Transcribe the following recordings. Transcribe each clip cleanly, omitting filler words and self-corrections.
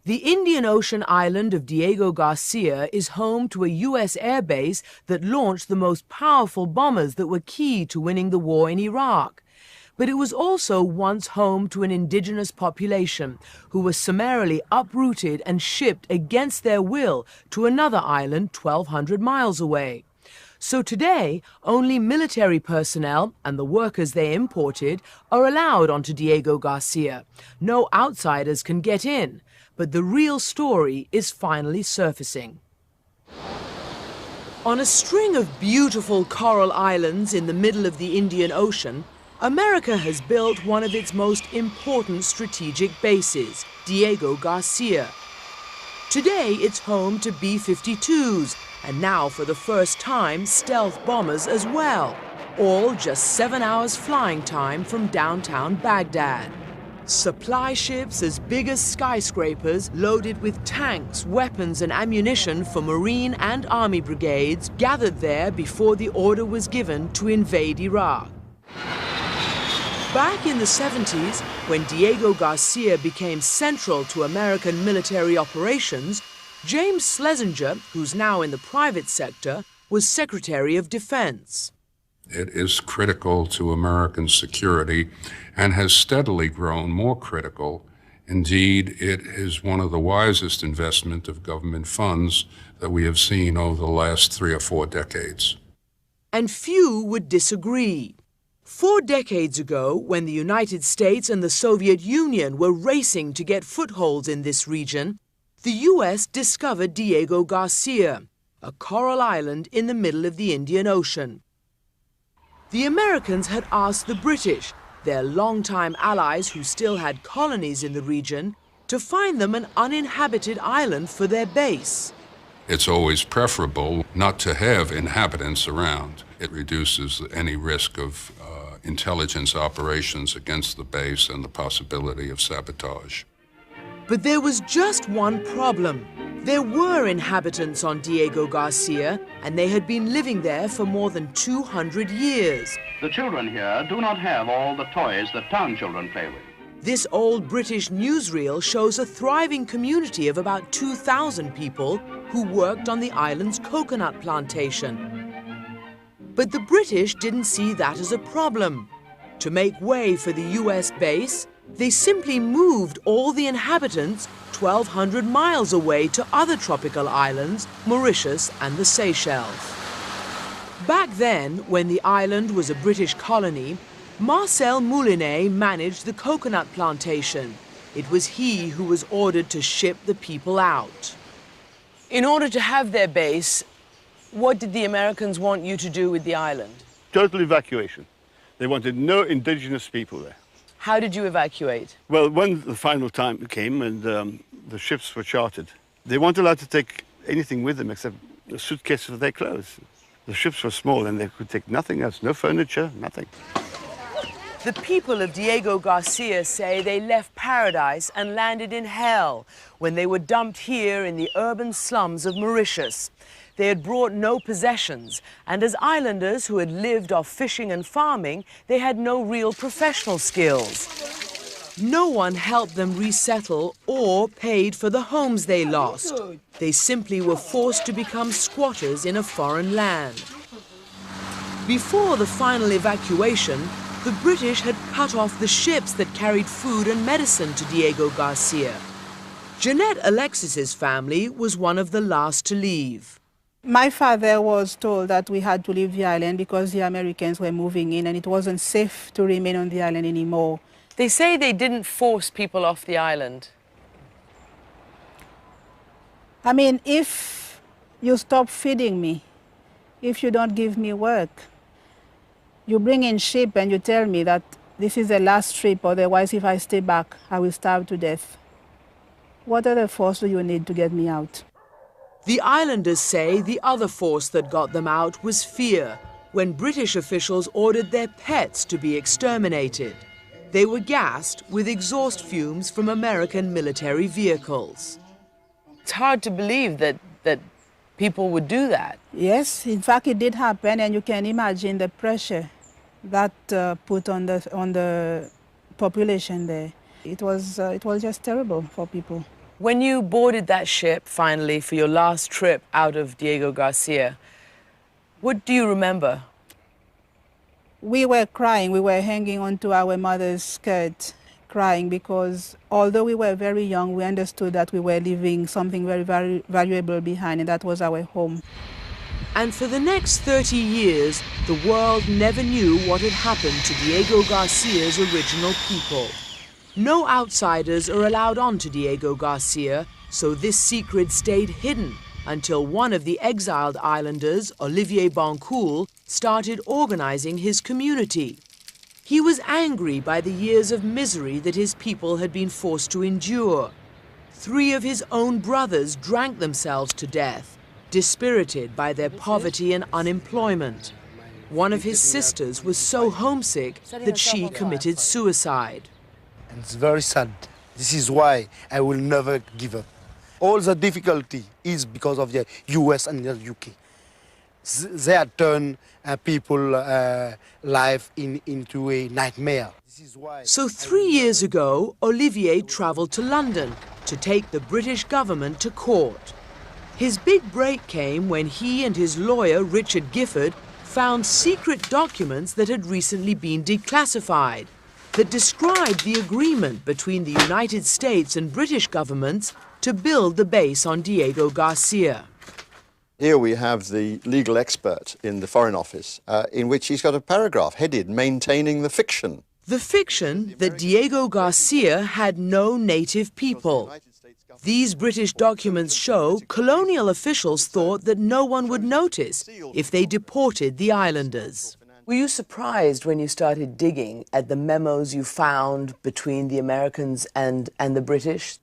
The Indian Ocean island of Diego Garcia is home to a U.S. airbase that launched the most powerful bombers that were key to winning the war in Iraq. But it was also once home to an indigenous population who was summarily uprooted and shipped against their will to another island 1,200 miles away. So today, only military personnel and the workers they imported are allowed onto Diego Garcia. No outsiders can get in. But the real story is finally surfacing. On a string of beautiful coral islands in the middle of the Indian Ocean, America has built one of its most important strategic bases, Diego Garcia. Today it's home to B-52s, and now for the first time stealth bombers as well, all just 7 hours flying time from downtown Baghdad. Supply ships as big as skyscrapers loaded with tanks, weapons and ammunition for Marine and Army brigades gathered there before the order was given to invade Iraq. Back in the 70s, when Diego Garcia became central to American military operations, James Schlesinger, who's now in the private sector, was Secretary of Defense. It is critical to American security and has steadily grown more critical. Indeed, it is one of the wisest investment of government funds that we have seen over the last 3 or 4 decades. And few would disagree. 4 decades ago, when the United States and the Soviet Union were racing to get footholds in this region, the U.S. discovered Diego Garcia, a coral island in the middle of the Indian Ocean. The Americans had asked the British, their longtime allies who still had colonies in the region, to find them an uninhabited island for their base. It's always preferable not to have inhabitants around. It reduces any risk of intelligence operations against the base and the possibility of sabotage. But there was just one problem. There were inhabitants on Diego Garcia, and they had been living there for more than 200 years. The children here do not have all the toys that town children play with. This old British newsreel shows a thriving community of about 2,000 people who worked on the island's coconut plantation. But the British didn't see that as a problem. To make way for the US base, they simply moved all the inhabitants 1,200 miles away to other tropical islands, Mauritius and the Seychelles. Back then, when the island was a British colony, Marcel Moulinet managed the coconut plantation. It was he who was ordered to ship the people out. In order to have their base, what did the Americans want you to do with the island? Total evacuation. They wanted no indigenous people there. How did you evacuate? Well, when the final time came and the ships were chartered, they weren't allowed to take anything with them except a suitcase of their clothes. The ships were small and they could take nothing else, no furniture, nothing. The people of Diego Garcia say they left paradise and landed in hell when they were dumped here in the urban slums of Mauritius. They had brought no possessions, and as islanders who had lived off fishing and farming, they had no real professional skills. No one helped them resettle or paid for the homes they lost. They simply were forced to become squatters in a foreign land. Before the final evacuation, the British had cut off the ships that carried food and medicine to Diego Garcia. Jeanette Alexis's family was one of the last to leave. My father was told that we had to leave the island because the Americans were moving in and it wasn't safe to remain on the island anymore. They say they didn't force people off the island. I mean, if you stop feeding me, if you don't give me work, you bring in sheep and you tell me that this is the last trip, otherwise if I stay back, I will starve to death. What other force do you need to get me out? The islanders say the other force that got them out was fear, when British officials ordered their pets to be exterminated. They were gassed with exhaust fumes from American military vehicles. It's hard to believe that people would do that. Yes, in fact it did happen, and you can imagine the pressure that put on the population there. It was just terrible for people. When you boarded that ship, finally, for your last trip out of Diego Garcia, what do you remember? We were crying. We were hanging onto our mother's skirt, crying, because although we were very young, we understood that we were leaving something very, very valuable behind, and that was our home. And for the next 30 years, the world never knew what had happened to Diego Garcia's original people. No outsiders are allowed onto Diego Garcia, so this secret stayed hidden until one of the exiled islanders, Olivier Bancoul, started organizing his community. He was angry by the years of misery that his people had been forced to endure. 3 of his own brothers drank themselves to death, dispirited by their poverty and unemployment. One of his sisters was so homesick that she committed suicide. And it's very sad. This is why I will never give up. All the difficulty is because of the US and the UK. They have turned people's life into a nightmare. So 3 years ago, Olivier traveled to London to take the British government to court. His big break came when he and his lawyer, Richard Gifford, found secret documents that had recently been declassified that described the agreement between the United States and British governments to build the base on Diego Garcia. Here we have the legal expert in the Foreign Office, in which he's got a paragraph headed "Maintaining the Fiction." The fiction that Diego Garcia had no native people. These British documents show colonial officials thought that no one would notice if they deported the islanders. Were you surprised when you started digging at the memos you found between the Americans and the British?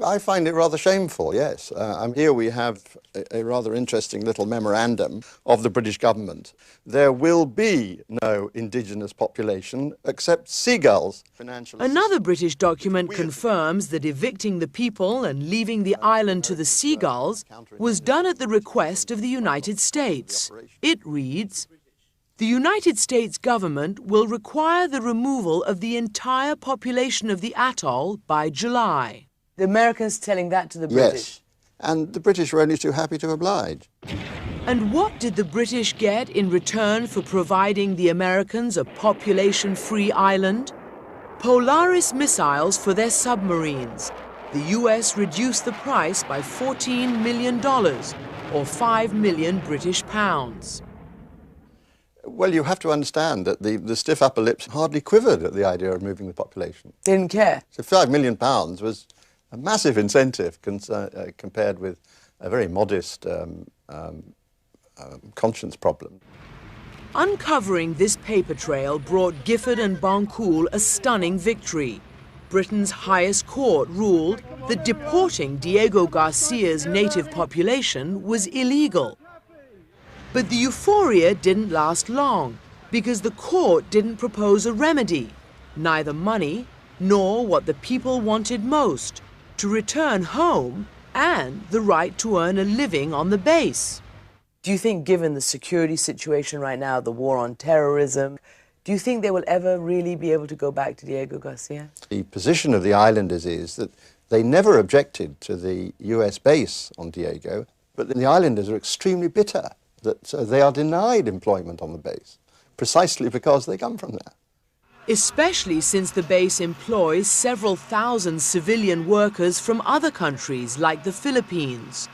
I find it rather shameful, yes. Here we have a rather interesting little memorandum of the British government. There will be no indigenous population except seagulls. Another British document confirms that evicting the people and leaving the island to the seagulls was done at the request of the United States. It reads, "The United States government will require the removal of the entire population of the atoll by July." The Americans telling that to the British? Yes, and the British were only too happy to oblige. And what did the British get in return for providing the Americans a population-free island? Polaris missiles for their submarines. The US reduced the price by $14 million, or 5 million British pounds. Well, you have to understand that the stiff upper lips hardly quivered at the idea of moving the population. They didn't care. So £5 million was a massive incentive compared with a very modest conscience problem. Uncovering this paper trail brought Gifford and Bancoul a stunning victory. Britain's highest court ruled that deporting Diego Garcia's native population was illegal. But the euphoria didn't last long because the court didn't propose a remedy, neither money nor what the people wanted most, to return home and the right to earn a living on the base. Do you think, given the security situation right now, the war on terrorism, do you think they will ever really be able to go back to Diego Garcia? The position of the islanders is that they never objected to the US base on Diego, but the islanders are extremely bitter that they are denied employment on the base, precisely because they come from there. Especially since the base employs several thousand civilian workers from other countries like the Philippines.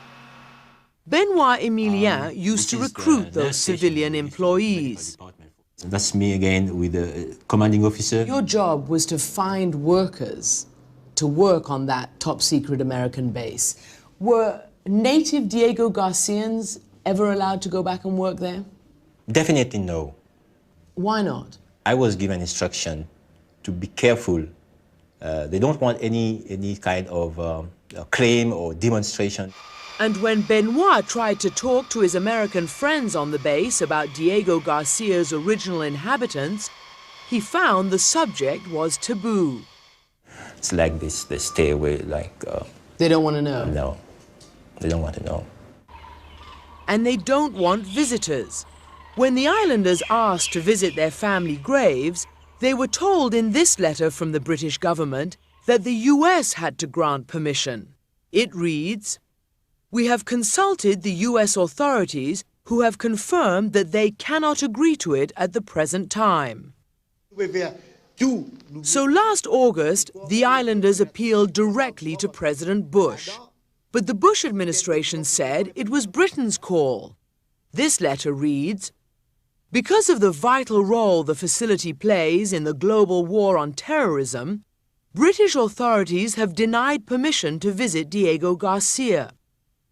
Benoit Emilien used to recruit those civilian employees. That's me again with the commanding officer. Your job was to find workers to work on that top secret American base. Were native Diego Garcians ever allowed to go back and work there? Definitely no. Why not? I was given instruction to be careful. They don't want any kind of claim or demonstration. And when Benoit tried to talk to his American friends on the base about Diego Garcia's original inhabitants, he found the subject was taboo. It's like this, they stay away, like... they don't want to know? No, they don't want to know. And they don't want visitors. When the islanders asked to visit their family graves, they were told in this letter from the British government that the US had to grant permission. It reads, "We have consulted the US authorities who have confirmed that they cannot agree to it at the present time." So last August, the islanders appealed directly to President Bush. But the Bush administration said it was Britain's call. This letter reads, "Because of the vital role the facility plays in the global war on terrorism, British authorities have denied permission to visit Diego Garcia.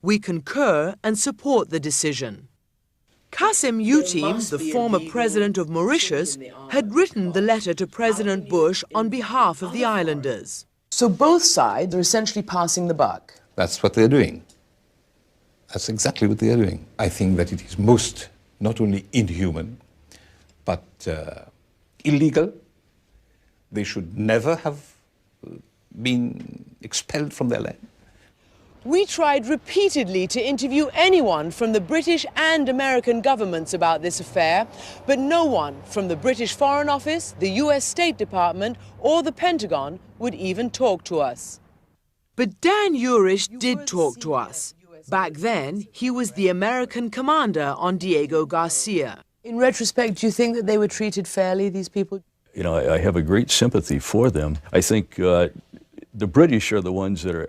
We concur and support the decision." Kassim Youtim, the former president of Mauritius, had written the letter to President Bush on behalf of the islanders. So both sides are essentially passing the buck. That's what they're doing. That's exactly what they are doing. I think that it is most not only inhuman, but illegal. They should never have been expelled from their land. We tried repeatedly to interview anyone from the British and American governments about this affair, but no one from the British Foreign Office, the US State Department, or the Pentagon would even talk to us. But Dan Urish did talk to us. Back then, he was the American commander on Diego Garcia. In retrospect, do you think that they were treated fairly, these people? You know, I have a great sympathy for them. I think the British are the ones that are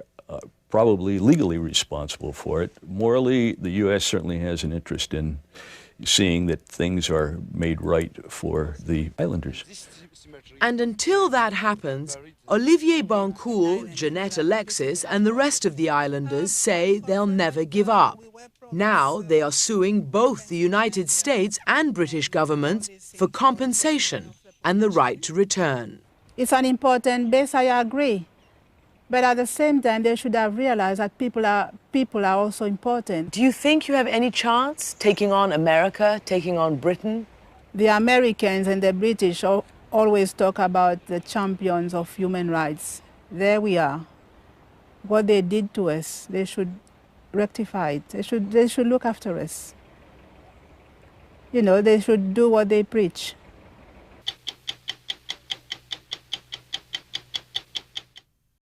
probably legally responsible for it. Morally, the U.S. certainly has an interest in seeing that things are made right for the islanders. And until that happens, Olivier Bancoul, Jeanette Alexis, and the rest of the islanders say they'll never give up. Now they are suing both the United States and British governments for compensation and the right to return. It's an important base, I agree. But at the same time, they should have realized that people are also important. Do you think you have any chance taking on America, taking on Britain? The Americans and the British always talk about the champions of human rights. There we are. What they did to us, they should rectify it. They should look after us. You know, they should do what they preach.